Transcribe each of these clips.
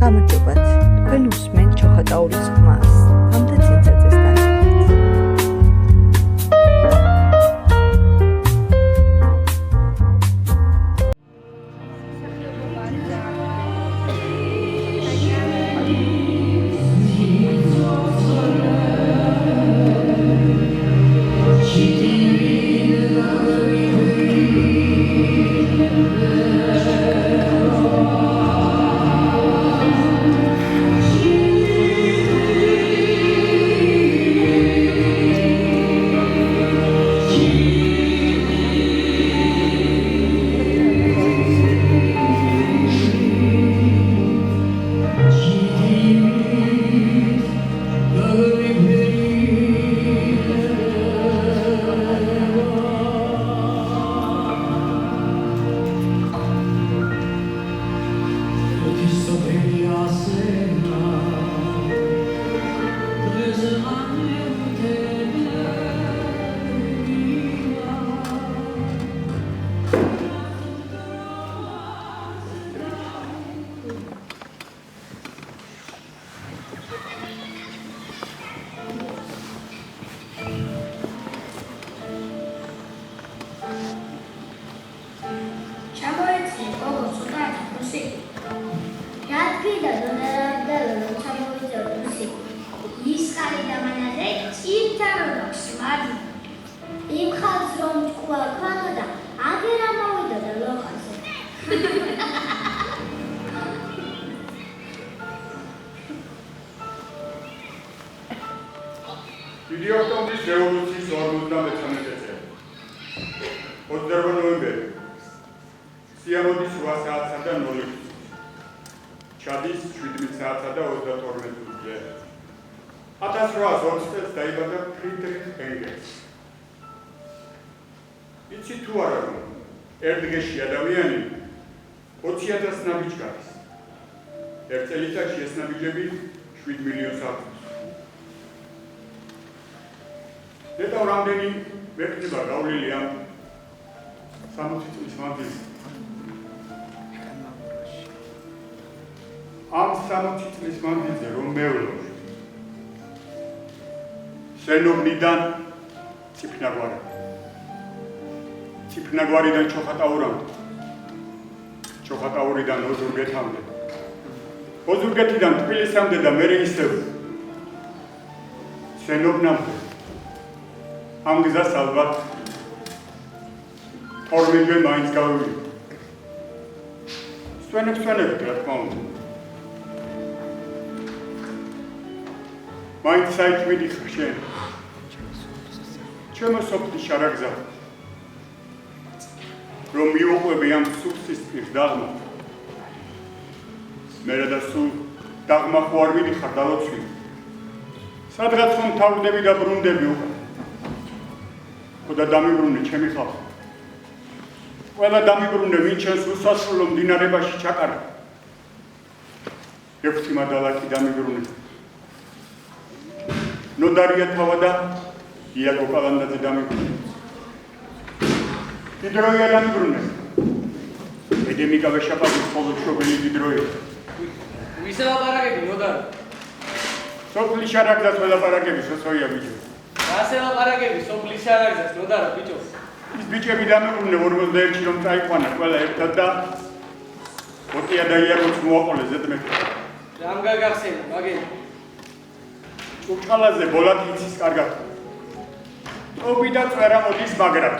გამარჯობათ, თქვენ უსმენთ ჩოხატაურის ხმას, გამდე ცინცაძესთან ერთად. დიდი ოქტომბრის რევოლუციის 53 წელი. 28 ნოემბერი. სიამოდის 8 საათსა და 0 მინუტში. ჩადის 17 საათსა და 32 მინუტში. 1820 წელს დაიბადა ფრიდრიხ ენგელსი. იცი თუ არა რომ ერთ დღეში ადამიანი 20,000 ნაბიჯს გადის. ერთ წელიწადში ეს ნაბიჯები 7 მილიონს აქვს. დედა რამდენი ვერტება გავლილი ამ 60 წლის მანძილზე. ამ 60 წლის მანძილზე რომ მევლო სენოვნიდან ციფნაგვარიდან ჩოხატაურამდე, ჩოხატაურიდან ოზურგეთამდე, ოზურგეთიდან თბილისამდე და მერე ისევ სენოვნამდე. ამ გზას ალბათ 12 მაინც გავივიდა. სვენებს რა თქმა უნდა. მაინც საით მიდიხარ შენ. ჩემო სოფლის შარაგზა. რომ მივუყვები ამ სუფსის პირს დაღმა. მერე და სულ დაღმა ხო არ მიდიხარ დალოცვი. სადღაც ხომ თავდები და ბრუნდები უკან. და დამიბრუნე ჩემი ხალხი. ყველა დამიბრუნე ვინ ჩემს უსასრულო მდინარებაში ჩაკარა. ერთი მადალაკი დამიბრუნე. ნოდარია თავა და იაკო კალანდაძე დამიბრუნე. დიდროია დამიბრუნე. ედემიკა ვეშაპაძის ხოლოშობილი დიდროია. ვისა ლაპარაკები ნოდარ? სოფლის შარაგზას ველაპარაკები სოსოია ბიჭო. ასე ლაპარაკები სოფლის შარაგზას ნოდარა ბიჭო. ის ბიჭები დამიბრუნე 41-ში რომ წაიყვანა ყველა ერთად და ოტია და იაკოც მოაყოლეს ზედმეტი. რამ გაგახსენა მაგენ? ჭურჭალაზე ბოლად იცის კარგად. ტობი და წვერა მოდის მაგრად.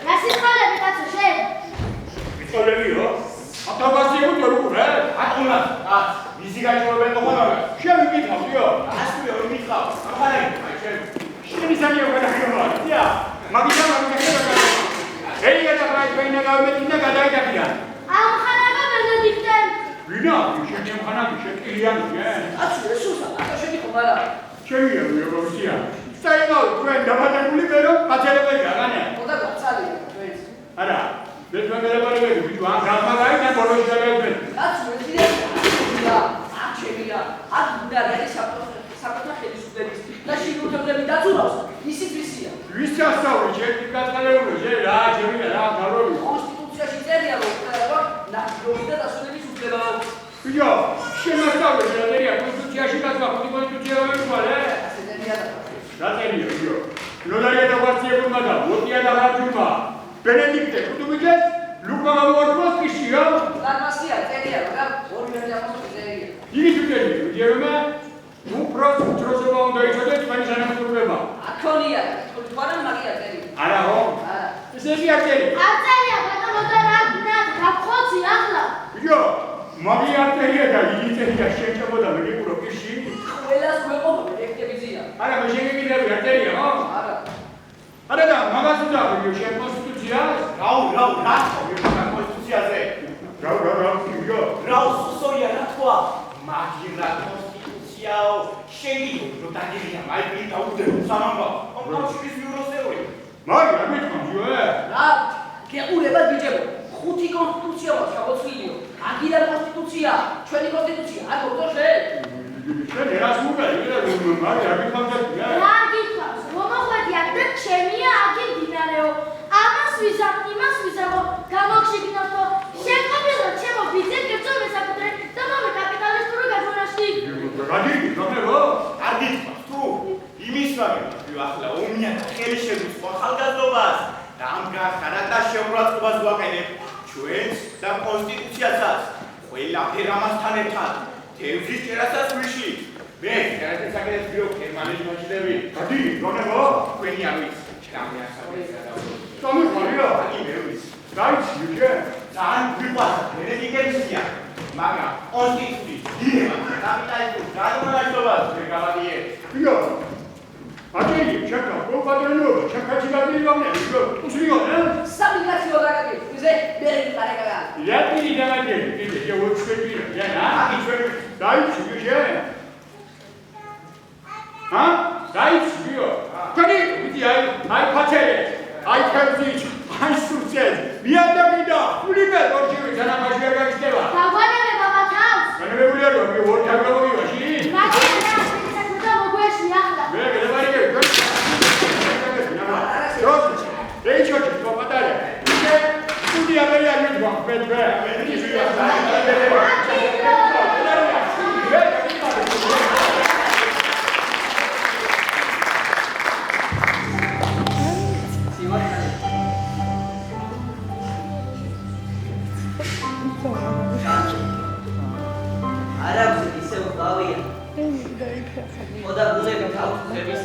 Gracias. თავასიებო თორუყურე? აკუნა, ვიზი გაიჭრობენ მოხალხე. შევიკითხავდიო. ასკუე ორი მითხავს. ახალი, აი შენ. შენი სამიო გადახიობა. ია, მაგითა მაგითა. ეია და პრაიჩენა გამეთინა გადაიდაკია. ამ ხანაკა ბენედიქტე. ვინა, შენი ხანაკი შეკილიანია. აცი სუსა აკა შედიხო მარა ჩემია რუსია. საერთოდ თქვენ დაბადებული მერო პაჩერები გაგანე. ხოდა გაცალია თქვენს არა, დედმაგალებელი ვიდო ამ გამაგაი და ბოლოს გადაიყვნენ. აცი მეცია აჩემია აკიდა რელი საკუთარ ხელისუფლების და შიგუთებები დაწურავს ისიც ვისია ვის ასწავლე ჩემი გასწავლებული ჟე რა ჩემია რა გაროვი. კონსტიტუციაში წერია რომ ნაკრები და დასვენების უფლება ვიდო, შენ ასწავლე წერია კონსტიტუციაში გასწავლე კონსტიტუცია რა მეყვალე? ასენებია და რაწერია ვიდო. ნოდარია და ვარციებულმა და მოტია და მარჯვმა. ბენედიქტე კუტუბიძე ლუკა გამორფოს ისიო. ლარმასია წერია მაგრამ ორი ამასო წერია იგი თვითონი ვიდეომა უბრალოდ დროშობა უნდა იცოდეთ თქვენი თანამშრომლობა. აკონია თვითონ მაგია წერია არა ხო? არა ესე იგი არწერია. არწერია ბატონო და რა გახოცი ახლა. ვიდო, მაგია არწერია და იგი წერია შეჭებოდა მეგებურო კიში. ყველას გვეყობა ელექტრიზია არა, მე შეგეკიდები არწერია ხო? არა არა და მაგას უნდა ვიდეო შენ კონსტიტუციას. რაუ, რა კონსტიტუციაზე. რაუ, ვიდეო. რაუ სუსორია რა თქვა. მაგირა კონსტიტუციაო, შენი რო დაგირია, მაიკლი დაუდე სამამბა. კონსტიტუციის ბიუროსეული. მაგ რა მეთქონიო? რა გეყურება გიჯებო ხუთი კონსტიტუცია ჩავოცვლიო აგირა კონსტიტუცია ჩვენი კონსტიტუცია არ გქონდე შენ ერას მოგალი და მაგ რა მეთქონია? რა გითხრავს, რომ მოხვედია და ჩემია აგი დინარეო. ამას იმას ვიზამო, გამოგშიგნოთ, რომ შეყობილო ჩემო ბიძე გეწო მესაკუთრე და მომე კაპიტალისტური გაზონაში. გადი, გამერო? არ გითხრავს თუ იმის ვაგები ახლა ომია ხელი შეგვიწყო ახალგაზრდობას და ამ გახარა და შეურაცხყოფას ვაყენებ ჩვენს და კონსტიტუციასაც ყველაფერ ამასთან ერთად თევზის ჭერასაც ვიშლით მე გარეთ საკეთებს ბიო გერმანიის მოჭიდები გადი, გამერო? თქვენი არ ვიცი ჩამი ახალგაზრდა გამეხარია? აი მე ვიცი გაიცი ვიჯე? ძალიან გვიყვარს ბენედიქტია მაგრამ კონსტიტუციის დინება კაპიტალისტურ გადმონაშთობას ვერ გავადიე ვიდეო. აჭერი, ჩაკა, პროპაგანდო, ჩაკაჩი გადირავნე, ვიდეო. უსვიო, სამიგაციო დაგაგე ვიზე ბერენი პარეგა იატინი დამაგე, კიდე შეუჩვენია. რა? აი ჩვენი გაიცი ვიჯე? ჰა? გაიცი ვიო? თქვენი ვიდი აი ფაჩერე, აი თევზი, აი სურცე. მიადაგიდა, ულიბე ორჩივი თანამაში არ გაგიჩნდება. დაგვანებე ბაბა თავს. განებებულია რომ მე ორ თაგროვიოში. მაგინა საკუთა მოგვეში ახლა. მე გადავარიგე. რეიჩოჩი თოპატარე. მე სტუდია მე არ მიდვა. მე არაბზე ისე უყავია ხოდა ბუნები თავთების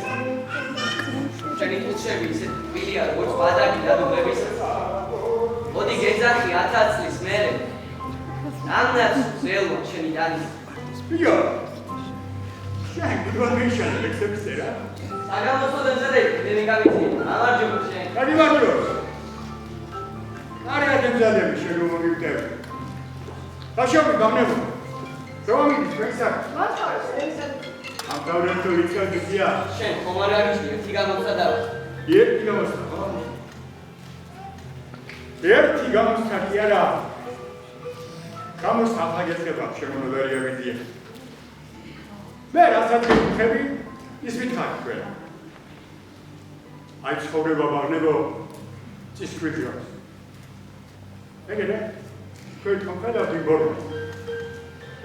ჩვენი თუთშები ისე თბილია როგორც ბადაკი და დუბლების მოდი გეძახი 1000 წლის მერე ამნაც ზელო ჩემი დანის ვიო. შენ გიგვამიშენ ლექსებისერა. საგამოსოდენ ზედე მე გავიცი ამარჯობა შენ გადივარჯო. კარგად ემზადები შენ რომ მოგივდები. ბაშობი გამნებო. რომი ჩვენსა ამ დავრეთო იწოდია. შენ ხომ არ არის ერთი გამოსადაო ერთი გამოსა. ერთი გამოსა კი არა. გამოსა აღგეცება შემონოდარია ვიდია. მე რასაც გიხები ის მითხარ თქვენ. აი ცხოვრება ბაღნებო წისქვიდიო. ეგრე თქვენ კონკრეტად ვიბორო.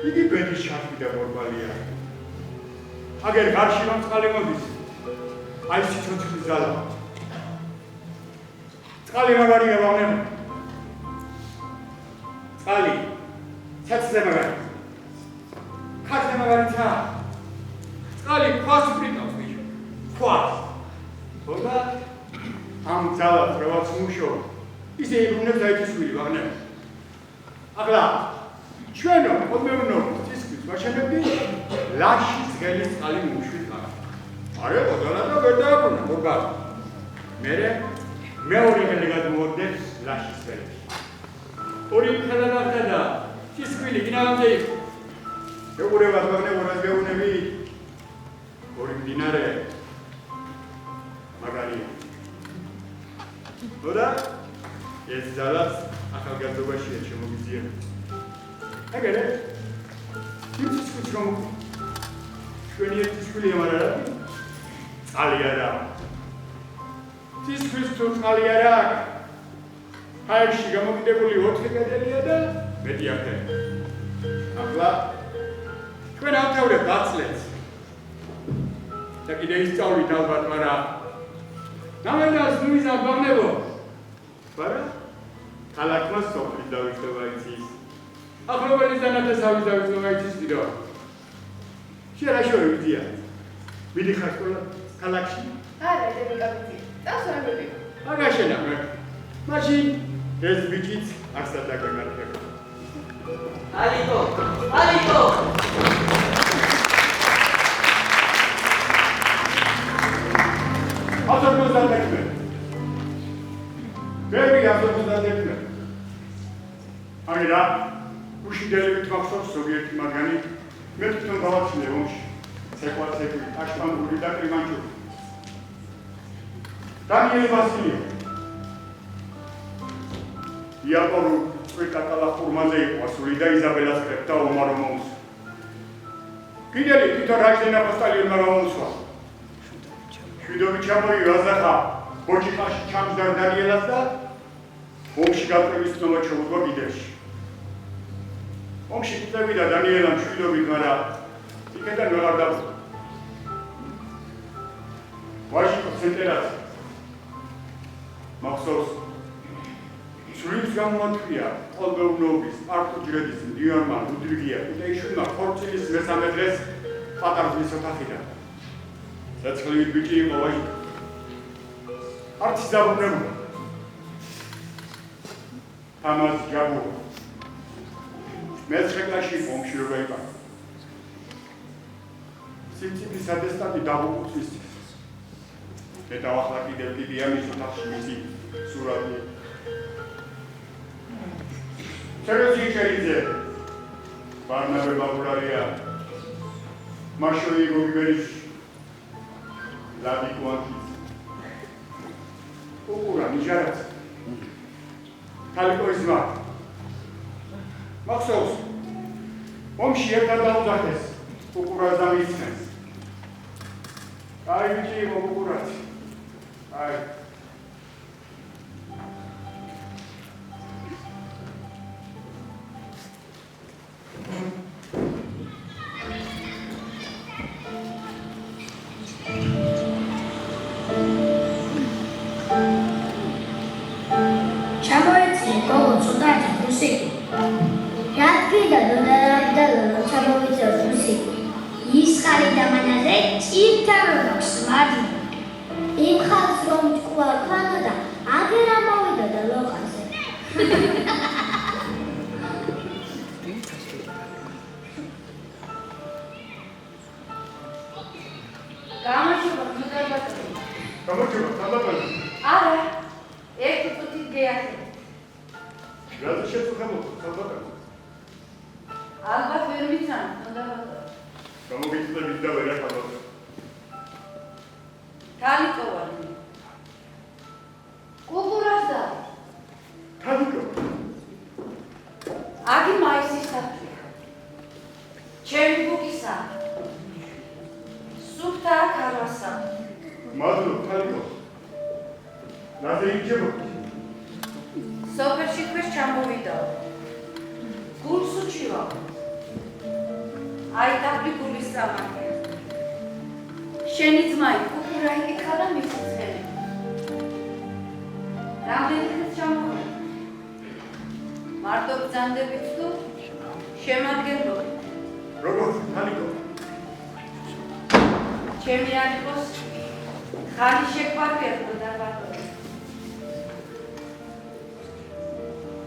იგი ბედის შარფი და ბორბალია. აგერ გარში რომ წყალი მოდის. აი სიცოცხლის ძალა. წყალი მაგარია ბაღნებო. წყალი ცეცხლზე მაგარი. ხარზე მაგარიცა. წყალი ქვას ვრიტავს ბიჭო. ქვას. თორდა ამ ძალას რაც მუშო ისე იბრუნებს აი ეს შვილი ბაღნებო. ახლა ჩვენო მომევნოთ თისკის მაშენები ლაშის ღელის წყალი მუშვით მაგ. არა, ბოდალა და ვერ დააბრუნა, მოგა. მერე მეორე ღელი გადმოვაგდეთ ლაშის ღელში. ორი ხელა გახდა და თისკვილი გინავამდე იყო. ეუბნებათ მაგნებურად გეუბნები ორი მდინარე მაგარია. ხოდა ეს ძალას ახალგაზრდობაშია შემოგიზიანო. ეგრე თითქოს რომ ჩვენი ერთისკვილი ამარა წყალი არა. თითქოს თუ წყალი არა. აერში გამოგიდებული 4 კედელია და მეტი ახლა. ახლა ჩვენ ავთავრებ დაცლებს. და კიდე ისწავლით ალბათ, მაგრამ ნამდვილად ნუიზა ბაღნებო. არა? ქალაქმა სოფლის დავიწყება იცის. ახლობელის დანათესავის დავიწყება იცის კიდო. შერაშორი ვიდია. მიდიხარ სკოლა ქალაქში? არა, დემიკაბიცი. დასვენებები. აგაშენა მე. მაშინ ეს ბიჭიც ახსნა დაგემართება. ალიკო, ალიკო. ავტობუს დაგეკმე. ბევრი ავტობუს დაგეკმე. აირა, უშინდელებით მახსოვს ზოგიერთი მათგანი მე თვითონ გავაცილე ომში. ცეკვაცეკვი, აშტამბული და კრიმანჭური. დანიელი ვასილიო. იაპონურ წვირკაკალა ხურმაზე იყო ასული და იზაბელას კრეფტა ომარო მომს. კიდელი თვითონ რაჭენა პოსტალიონმა მომსვა. შვიდობი ჩამოივაზახა ბოჭიყაში ჩამჯდარ დანიელას და ომში გაწევის ცნობა ჩაუდგა კიდევში. ომში წევიდა დანიელამ შვიდობით, მაგრამ იქიდან ვეღარ დაბრუნდა. ვაშინგტონის ცენტრალს მახსოვს სრულის გამოთქვია ყოველდღიურობის პარტუჯრედის დიარმა ლუდვიგია კუტეიშვილმა ხორცილის მესამე დღეს პატარძლის ოთახიდან საცხლივით ბიჭი იყო ვაშინგტონში. არც დაბრუნებულა. თამაზ ჯაბუ მეცხრე კლასში იყო ომშიობა იყო. სიმწიფის ატესტატი დაღუპვის მე დავახლა კიდევ კიდია მის ოთახში მისი სურათი. სეროზი ჩერიძე ბარნაბე ბაბულარია მაშოი გოგიბერის ლადი კვანტის უკურა ნიჟარაც კალიკო იზმა მახსოვს ომში ერთად დაუძახეს უკურას და მისცეს. აი ბიჭი უკურაც აი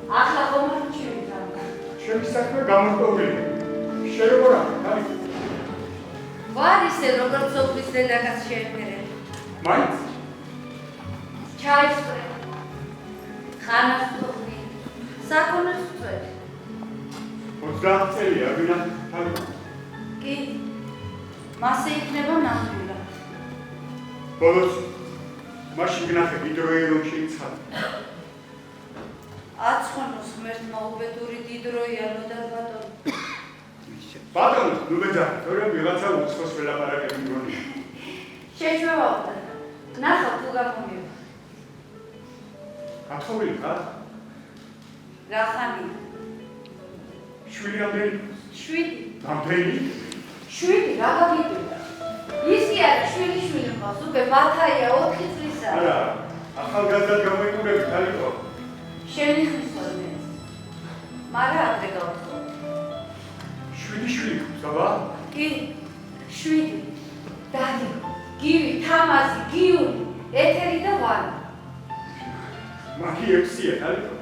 ახლა ხომ არ ჩივიდა. ჩემი საქმე გამორტყმული. შენ როგორ ახალი? ვარ ისე როგორც სოფლის დედაკაც შეეფერე. მაინც? ჩაის წვე. ხანას ვთხოვდი. საქონელს ვწვევ. 30 წელია ვინა ხალი. კი. მასე იქნება ნამდვილად. ბოლოს მაშინ გნახე დიდროი რომ შეიცადა. აცხონოს ღმერთმა უბედური დიდროია ნოდარ ბატონო. ბატონო, ნუ მეძახი, თორემ ვიღაცა უცხოს ველაპარაკები მგონია. შეშვებავდა. ნახავ თუ გამომივა. გათხოვილი ხარ? რა ხანია? შვილი ამდენი? 7. ამდენი? 7 რა გაგიკვირდა? ის კი არის შვილი მყავს, უკვე მათაია 4 წლისა. არა, ახალგაზრდად გამოიყურები ხალიყო. შენი ხმის ხოლმე. მაგრამ ადრე გავთხოვ. 7 შვილი გქონს, აბა? კი, 7. დადი, გივი, თამაზი, გიული, ეთერი და ვანი. მაგი 6-ია ხალიყო.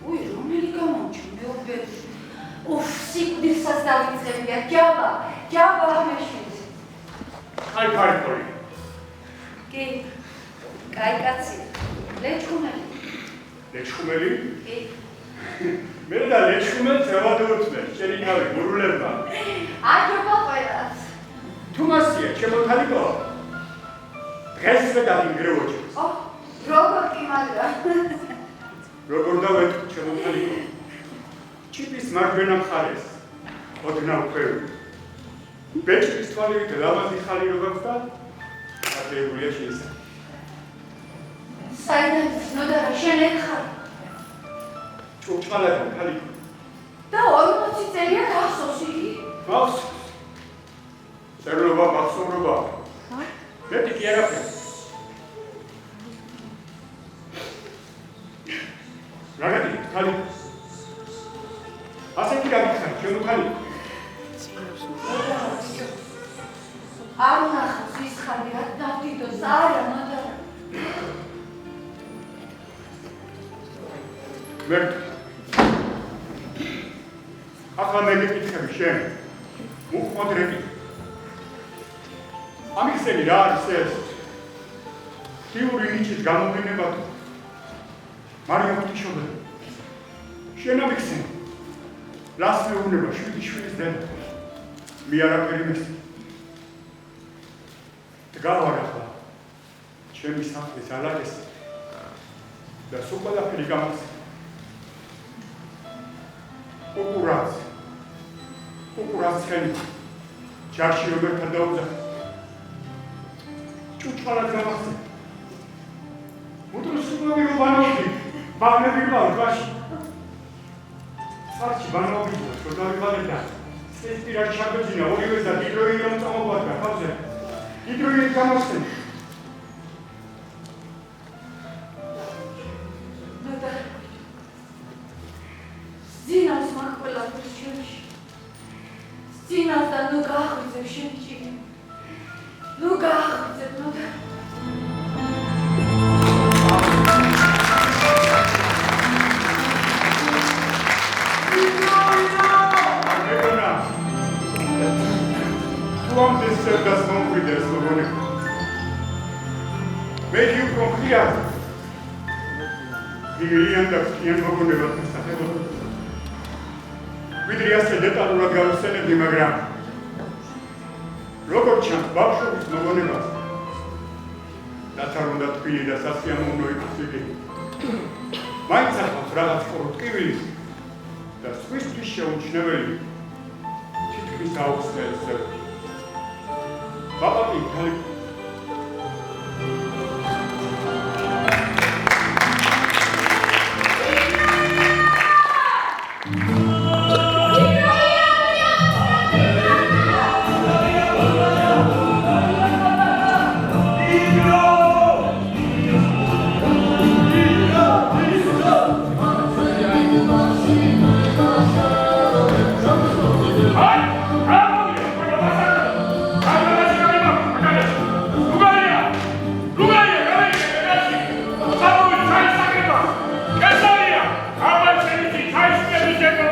უი, რომელი გამომჩა მეუბედური. უფ, სიკვდილსაც დავიწყებია, ჯაბა ამეშვილს. აი ქარიქორი. კი, კაი კაცი, ლეჩხუმელი. ლეჩხუმელი? კი. მე და ლეჩხუმელს ევადეოდნენ, შენი გავი გურულებმა. აჯობა ყველას. თუმასია, ჩემო ხალიყო. დღესვე დაგინგრევოჩებს. როგორ კი მაგრამ. როგორ დავეთქვი, ჩემო ხალიყო. ჩიპის მარჯვენა მხარეს, ოდნავ ქვევი. ბეჭდის თვალივით ლამაზი ხალი რო გაქვს და ატეულია შეესაბამება. საიდან ნოდარა შენ ეხარ? ჭურჭყალადა ხალიყო. და 40 წელია გახსოვს იგი? მახსოვს. წერლობა, მახსოვრობა. მეტი კი არაფერი. რაგადი, ხალიყო. ასეთი გაგიხარ, ჩემო ხალიყო. არ ნახავს ის ხანი რა დავდიდოს, არა ნოდარა. მერტ. ახლა მე გეკითხები შენ. მოყვადრები. ამიხსენი რა არის ეს? თიური ნიჭის გამომდინება თუ მარიამ ღვთისმშობელი. შენ ამიხსენი. რას მეუბნება 7 შვილის დედა? მე არაფერი მესწრაფი. დგავარ ახლა ჩემი სახლის ალაგეს და სულ ყველაფერი გამახსენე. უყურაც ხელი ჯარში რომელთან დაუძახე. ჭუჭყალად გამახსენე. უტრუსობი რომ ბანები ვიყავ ჯვარში. სარჩი ბანები რო დავიყავე და ეს პირად ჩაგვეძინა ორივეს და დიდროი რომ წამოგვადგა თავზე. დიდროი გამახსენე. ძინავს მაგ ყველაფერს ჩვენში. ძინავს და ნუ გააღვიძებ შენში. ნუ გააღვიძებ, ნოდარ. მეგონა, თუ ამ დესერტას მომკვიდრეს მოგონებ. მე უფრო ხიარ. იგრიან და ხიან მოგონებად მოსახელობ. ვიდრე ასე დეტალურად გავხსენებდი, მაგრამ როგორ ჩანს ბავშვობის მოგონებას რაც არ უნდა თბილი და სასიამოვნო იყოს იგი. მაინც ახავს რაღაც ყურტკივილის და სხვისთვის შეუმჩნეველი თითქმის აუცილებელი ზევი. ბაბაკი ხალიფ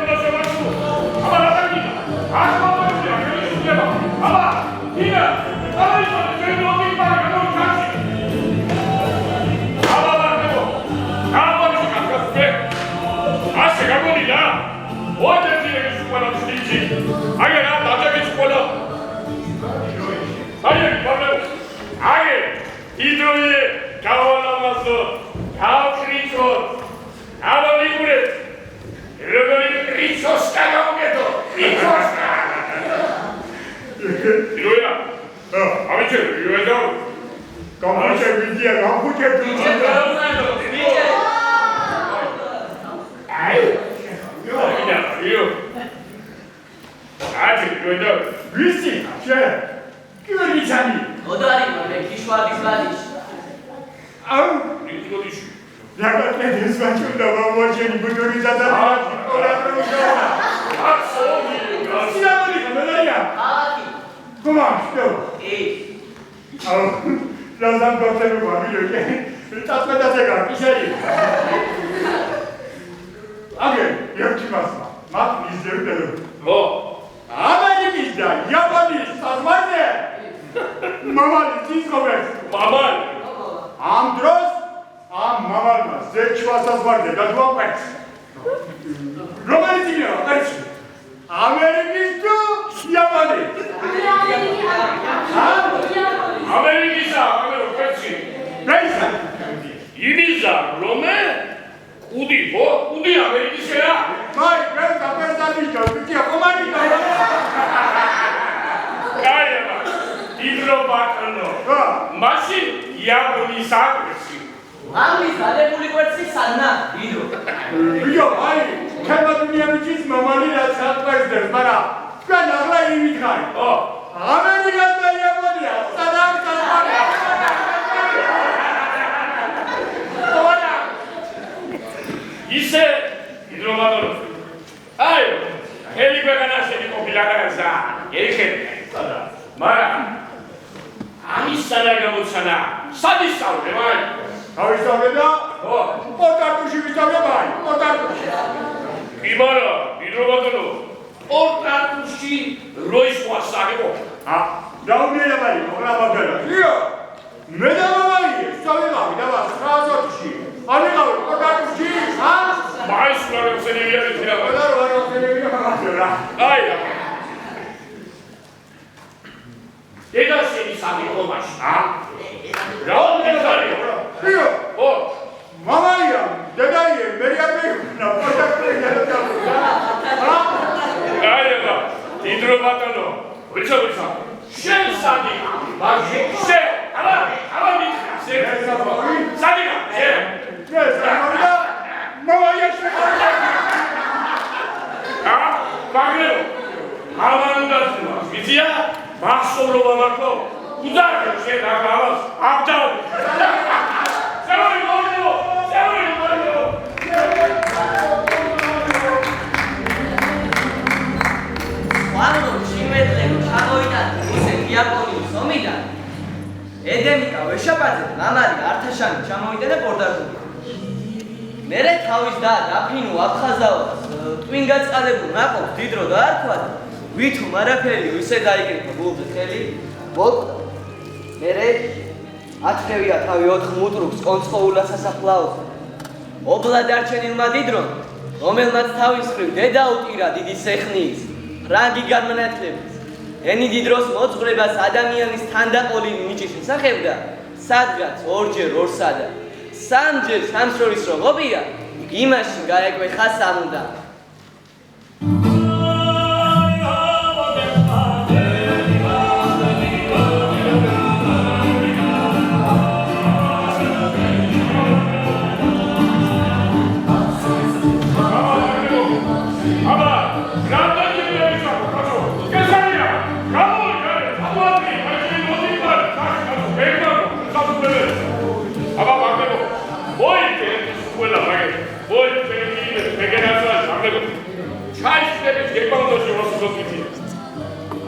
Casabia! Iroye, kavalamazo, kavkriço, avaligure. Iroye kriços kagameto. Kriços. Iroya. Abiçe, iroya. Kamuçe bidiye, kamuçe bidiye. Visi, şey, güveni çani. O da arıyor, belki şu an bizlerdeyiz. Au, Ritmo düşü. ya bak ne diyorsun ben şurada baba seni bu görünce adam ya. Bak soğuk geliyor. Sinan'ı kamera ya. Haki. Kumar, işte. İyi. Au, birazdan doktoru var biliyor ki. Tatmada tekrar içeri. Abi, yok çıkmasın. Bak izlerim dedim. O. Amerika'da yabancı sazmaz ne? Mamalı Discovery. Mamal. Andros, mamal mı? Zevçiva sazmaz ne? Gaduan pek. Romantik ya, kaç? Amerika'da yabancı. Amerika'da, Amerika'da. Neyse. Ibiza, Rome, Udipo, Udi Amerika'ya. Vay, ben kapıdan diyeceğim. Peki yapamayız. Galiba. Hidrobakanı. Maşin yapımı sahibi. Hangi zade puli koyarsa sana video. Biliyor, hayır. Kendi dünyamı çiz, mamalıyla satmak isterim bana. Ben ağla iyi bir kay. O. Amerika'da yabancı ya. Sadam satmak. İse hidrobakanı. Hayır. Helikopterden seni kopilarlarsa. Erken. Mara. Amisana gamutsana. Sadis savre var. Kavisaveda, O. ortak kuşu visavre var. Ortak kuşu. İmara, hidrobakanı. Orta kuşu Royce muhasabi o. Ha, davul ne var? Ona bakalım. Yok. Ne de var? Savre var. Ne var? Razı kuşu. Hani var? Ortak kuşu. Ha? Maaşlar yoksa ne yapacağız? Kadar var o televizyon bakıyorlar. Hayır. Neden seni sabi olmaz? Ha? Ya ne var? Yok. O. Mamaya, dedeye, Meryem Bey, ortak kuşu gelip ha? Galiba hidrobakanı. Bırça. Şen sadi. Bak şen. Ama bir şey. Sadi mi? Şen. Neyse, orada mamaya Ha? Bakın. Havanındasın. Bizi ya. Mahsuru babaklo. Uzak bir şey davranmaz. Aptal. Sevayım oyunu. Sevayım oyunu. Quando ci mette ჩამოვიდა ისე იაპონიის ომიდან ედემიკა ვეშაპაძე მამალი ართაშანი ჩამოვიდა და პორტარული მერე თავის და დაფინუ აფხაზაოს ტვინგაწყალებულ ნაყოფს დიდ დრო დაარქვა და ვითომ არაფერი ისე დაიკრიფა გულზე ხელი მოკდა მერე ათრევია თავი 4 მუტრუქს კონცხოულა სასაფლაოზე ობლა დარჩენილმა დიდრომ რომელმაც თავის მხრივ დედა უტირა დიდი სეხნიის რანგი განმანათლების ენი დიდროს მოძღვრებას ადამიანის თანდაყოლილი ნიჭის შესახებ და სადღაც ორჯერ ორსა და სამჯერ სამსროლის რო ყოფია იმაში გაეკვეხა სამუდამ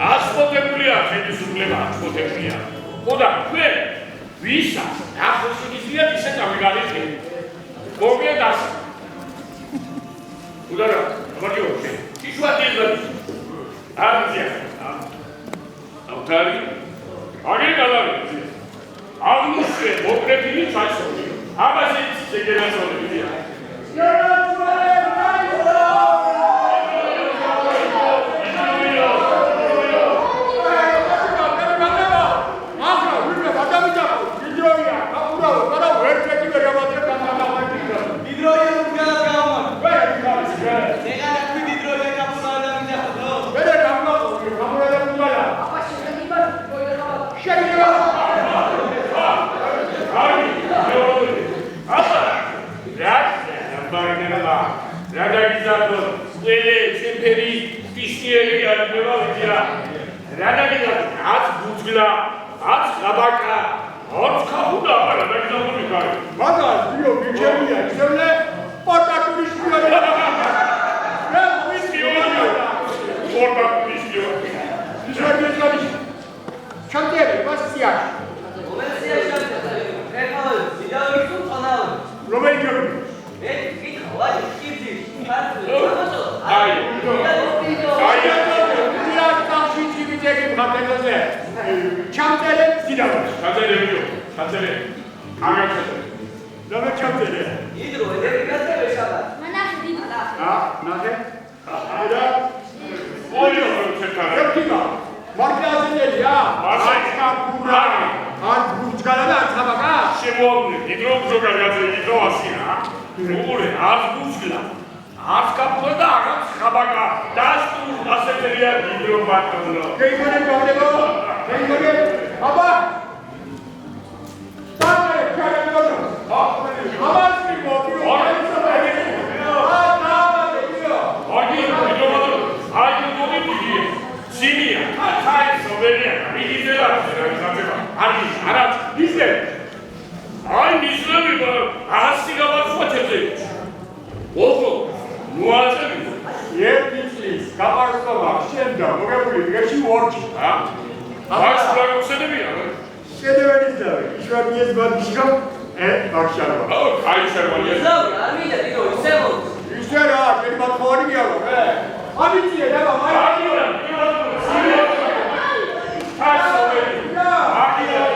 ასპოტებულია ჩემი სულება ასპოტებულია. ხოდა თქვენ ვისაც ახლა შეგიძლიათ ისე წავიგარეთ. მოგედას. უდარა, მაგიო. იშვათი აზია. ავტარი. აგერ გალარი. აღმოჩნდა მოკრეფილი ჩაისორი. აბაზე შეგენაცვალებია. იქნება ვიდია. რა დაგიდა? აც ბუძგლა, აც ხაბაკა, აც ხაფუდა, არა დაგიდებული ხარი. მაგას დიო მიჩემია, ისევ პოტატური შვილები. რა ვისიო? პოტატური შვილები. ისევ ჩანტერი ბასიაში. მომეცია შევიდა. ეხლა ვიდაო თუ ხანაო. რომელი ჯობი? მე ვიქო, ვაი, კიბი. ხარჯი. აი. ჩამწერე ძიდავ. ჩაწერებიო, ჩაწერე. აგაცეთე. რა ჩამწერე? იდრო, ედები გასწრე შაბათ. მანახე დიდი. ნახე. არა. ოიო, ჩეკარე. ეკიმა. მარკაზინელია. მარკაზინელი. აკაკურა. არ ბუჩკარა და ხაბაკა. შემოვიდე, იდრო ზოგადად იდრო ასია. უყურე, არ ბუჩკლა. არ კაპულა და აღარ ხაბაკა. დასტურ ასეთერია იდრო ბატონო. გეიგონე გავდებო. გეიგონე. აბა. სტამე კარგონო. აბა მოგიო. აგი იდრო ბატონო. აგი მოგიგი. სიმია, ხაი სოვერია, მიგიძელა, ზაძება. აგი, არა, ისე. აი მისლები და ასი გავახვეთებზე. ოღო, მოაწები. ერთი წლის გაპარკობა შენდა მოგებული დღეში ორჩი. ას პროგნოზებია. შედევრის და იშვიათიეს ბადიშკა ბახშარვა. აი შერვალია. ზავი, არ მინდა იდრო, ისევ. ისე რა, მე ბათხოვარი მიავა, ამიწია და მაი. აგი რა, სიმია. ხაი სოვერია. აგი რა,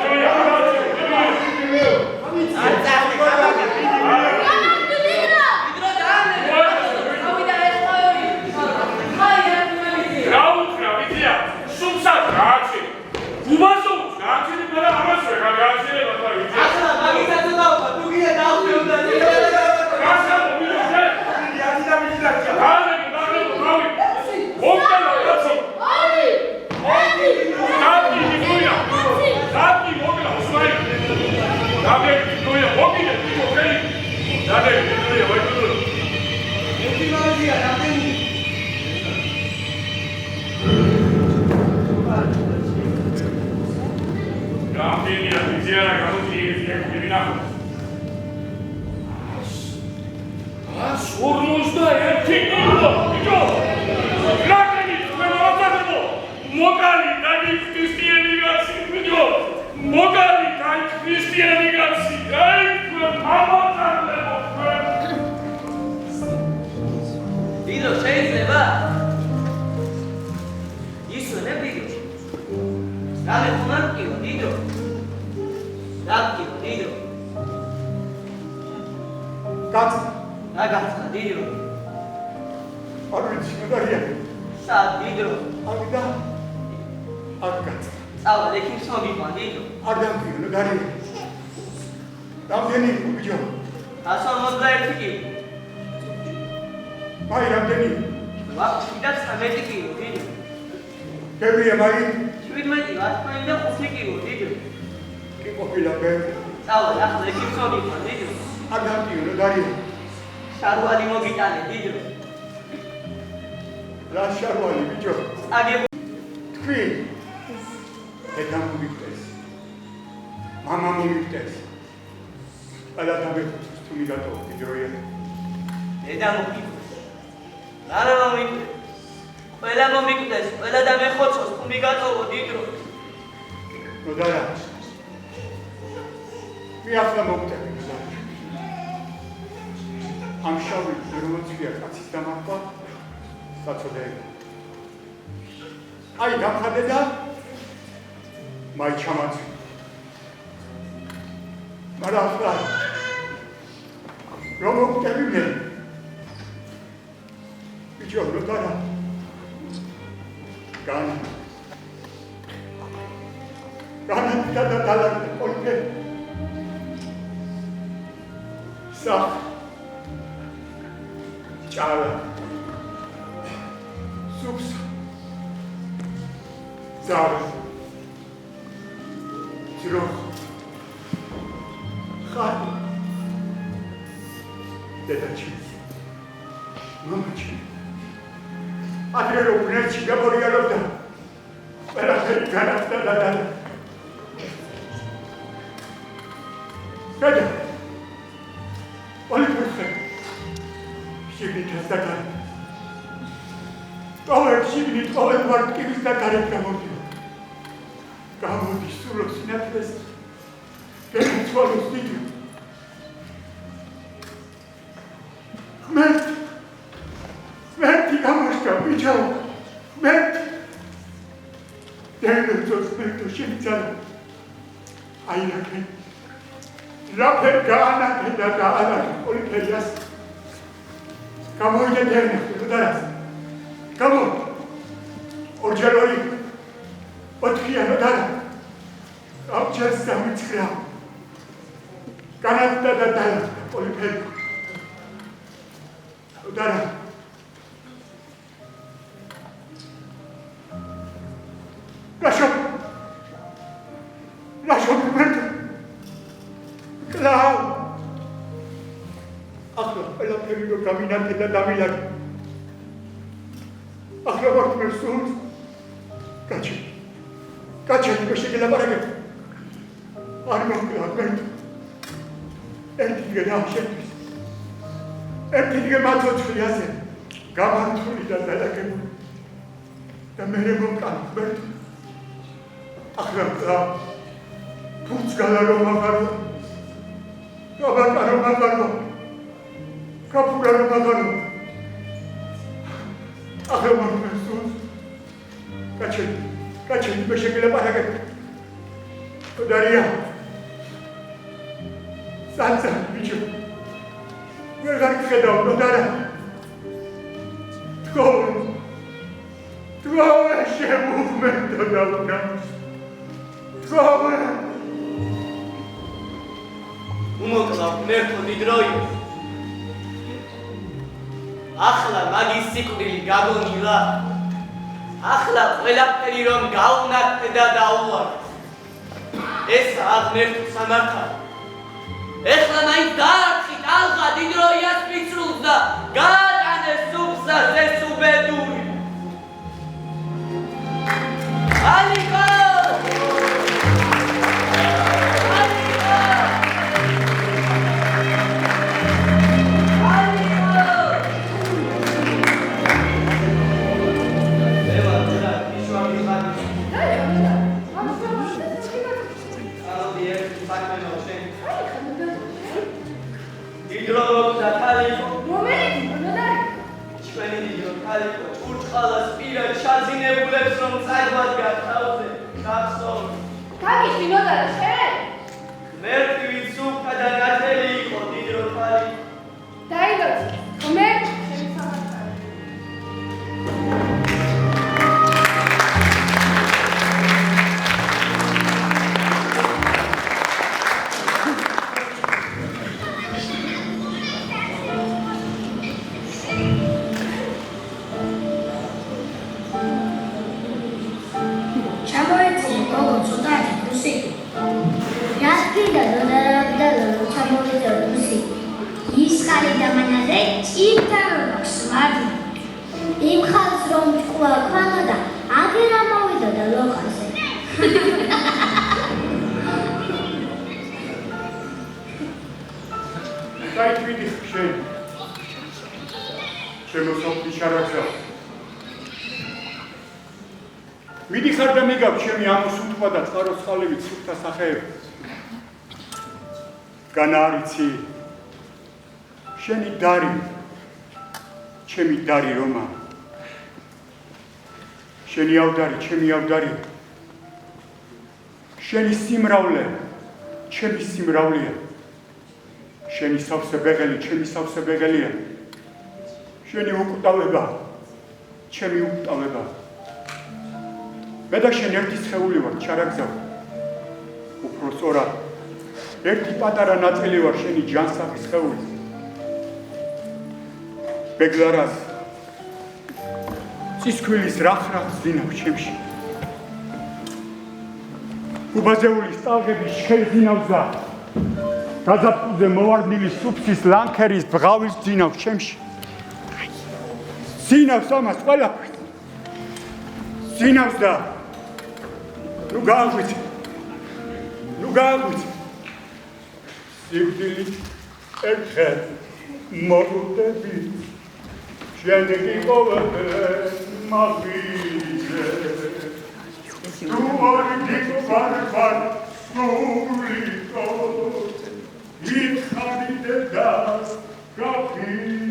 ადრე რომ ღმერთში გაბორიალობდა ყველაფერი განახლდა და გადა ოლიფერხე შიგნით და გარეთ შიგნით ყოველ მარტკივის და გარეთ გამოდის სულო სინათლეს გეცვალოს დიდი ღმერთი გამოშკა ბიჭო ღმერთი დეილოცოს ღმერთო შემიცალა აირაკე რაფერ გაანაკედა და ალაკი ოლიფერიას გამოიდე დეილოცო დარას გამო ორჯერ ორი ოთხიანო დარა ამჯერ სამიცხრა განათდა და დარა ოლიფერი დარა Lasciami perdere. Clau. Ahla, quella che mi camminante da Milano. Ahla, guarda per su. Caccia, invece che la barca. Arma, Alberto. E ti rinasce. E ti rimazzo triase. Gamanturi da bella che. Da me ne manca, Alberto. Ahla, Putzgalaro magaro, Gabakaro magaro, Capuraro magaro. Ahlamar Jesus. Cachin, invece che la barca. Daria. Sanza, bicho. Guarda che da un dara. Tu c'è un movimento da una. უმოკლავ მერტო დიდროი ახლა მაგის სიკვდილი გაგონილა ახლა ყველაფერი რომ გაუნათე და დაუვარ ეს აღმერთო სამართალი ეხლა მაინც დაარჩი ალღა დიდროიას მიცრულს და გაატანეს სუფსას ეს უბედური ალიკო მიდიხარ და მიგავ ჩემი ამოსუნთქვა და წყაროს წყალებით სუფთა სახეები. განარიცი შენი დარი, ჩემი დარი რომა. შენი ავდარი, ჩემი ავდარი. შენი სიმრავლე, ჩემი სიმრავლეა. შენი სავსე ბეღელი, ჩემი სავსე ბეღელია. შენი უკვდავება, ჩემი უკვდავება. მე და შენ ერთი სხეული ვარ, ჩარაგზავ. უფრო სწორად, ერთი პატარა ნაწილი ვარ შენი ჯანსაღი სხეული. ბეგლარას ცისქვილის რახ-რახს ძინავ ჩემში. უბაზეულის ტალღების შეძინავსა. გაზაფხულზე მოვარდნილი სუფსის ლანქერის ბღავის ძინავ ჩემში. ძინავს ამას ყველაფერს. სინავს და ნუ გააღვიძე სიკვდილით ერთხელ მორუდები შემდეგი ყოველდღე მაგვიძე თუ ორი ვარ სულიკო იხარიდე და გაფიცე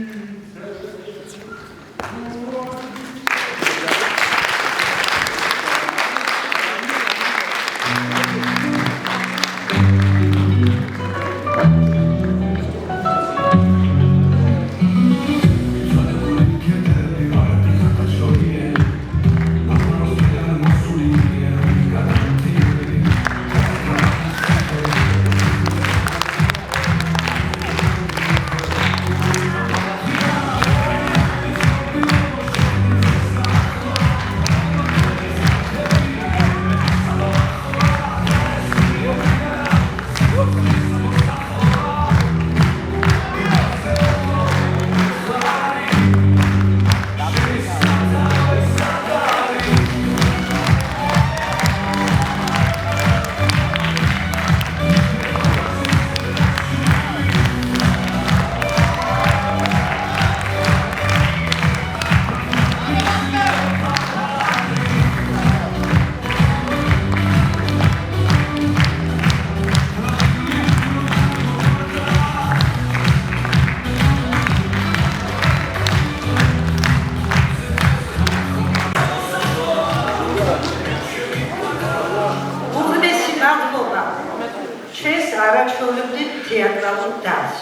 თეატრალურ დასს.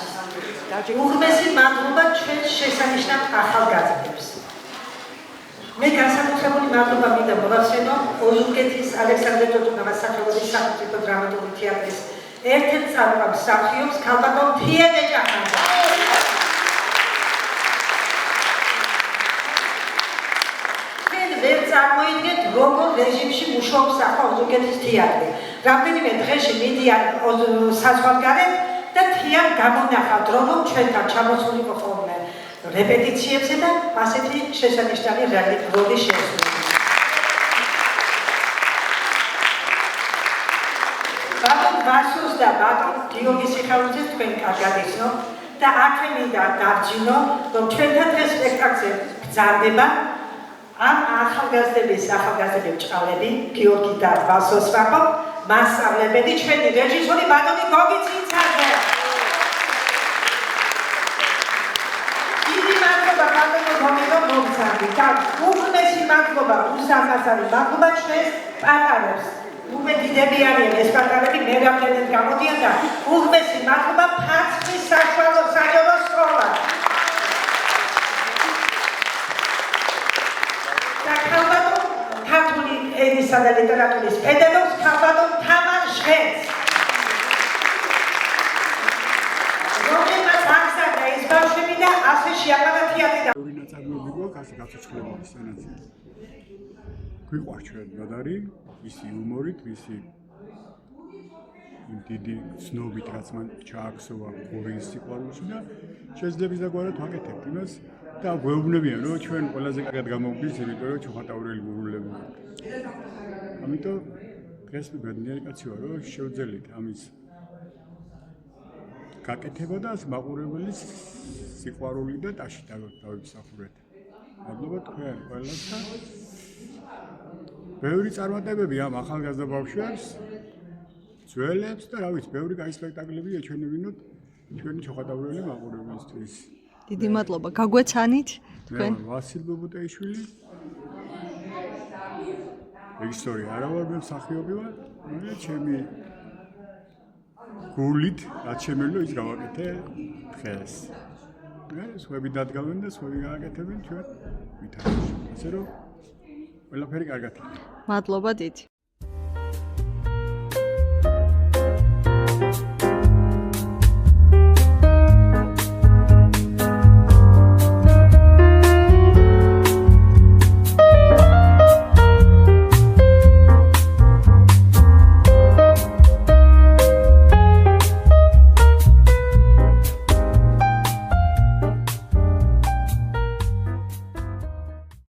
უღმესი მადლობა ჩვენს შესანიშნავ ახალგაზრდებს. მე განსაკუთრებული მადლობა მინდა მოვაცნო ოზურგეთის ალექსანდრე ტოტუნავას სახელობის სახელმწიფო დრამატული თეატრის ერთ-ერთ წამყვან მსახიობს ქალბატონ თიე ეჯახანს. ვერ წარმოიდგენთ როგორ რეჟიმში მუშაობს ახლა ოზურგეთის თეატრი. რამდენიმე დღეში მიდიან საზღვარგარეთ და თიან გამონახავთ რომ ჩვენთან ჩამოსულიყო ხოლმე რეპეტიციებზე და ასეთი შესანიშნავი როლი შეასრულა. ბატონ ვასოს და ბატონ გიორგის სიხარულიძეს თქვენ კარგად იცნობ და აქვე მინდა დავძინო რომ ჩვენთან დღეს სპექტაკლზე გრძარდება ამ ახალგაზრდები ჭყალები გიორგი და ვასოს ვაკო მასწავლებელი ჩვენი რეჟისორი ბატონი გოგი ცინცაძე. დიდი მადლობა ბატონო გოგი რომ მოგწამდი და უღმესი მადლობა უსახასარი მადლობა ჩვენს პატარებს. უმეტიდები არიან ეს პატარები მე რამდენად გამოდიან და უღმესი მადლობა ფარცხის საშუალო საჯარო სკოლას. ქართული ენისა და ლიტერატურის პედაგოგს ქალბატონ თამარ ჟღენს. რომელმაც აღზარდა ეს ბავშვები და ასე შეაყარა თეატრი და ორი ნაწარმოები გვაქვს ასე გაცოცხლებული სცენაზე. გვიყვარს ჩვენ გადარი, მისი იუმორით, მისი დიდი ცნობით, რაც მან ჩააქსოვა გორის სიყვარულში და შეძლებს დაგვარად ვაკეთებთ იმას და გვეუბნებიან რომ ჩვენ ყველაზე კარგად გამოვგვის, იმიტომ რომ ჩოხატაურელი გურულები ვართ. ამიტომ დღეს ბედნიერი კაცი ვარ რომ შევძელით ამის გაკეთება და მაყურებლის სიყვარული და ტაში დავიმსახურეთ. მადლობა თქვენ ყველას და ბევრი წარმატებები ამ ახალგაზრდა ბავშვებს, ძველებს და რა ვიცი, ბევრი კაი სპექტაკლები ეჩვენებინოთ ჩვენი ჩოხატაურელი მაყურებლისთვის. დიდი მადლობა. გაგვეცანით თქვენ? ვასილ ბობუტეიშვილი. რეჟისორი არა ვარ, მე მსახიობი ვარ. მე ჩემი გულით, რაც შემიძლია ის გავაკეთე დღეს. მე სხვები დადგავენ და სხვები გააკეთებენ ჩვენ ვითარებაში. ასე რომ ყველაფერი კარგად. მადლობა დიდი.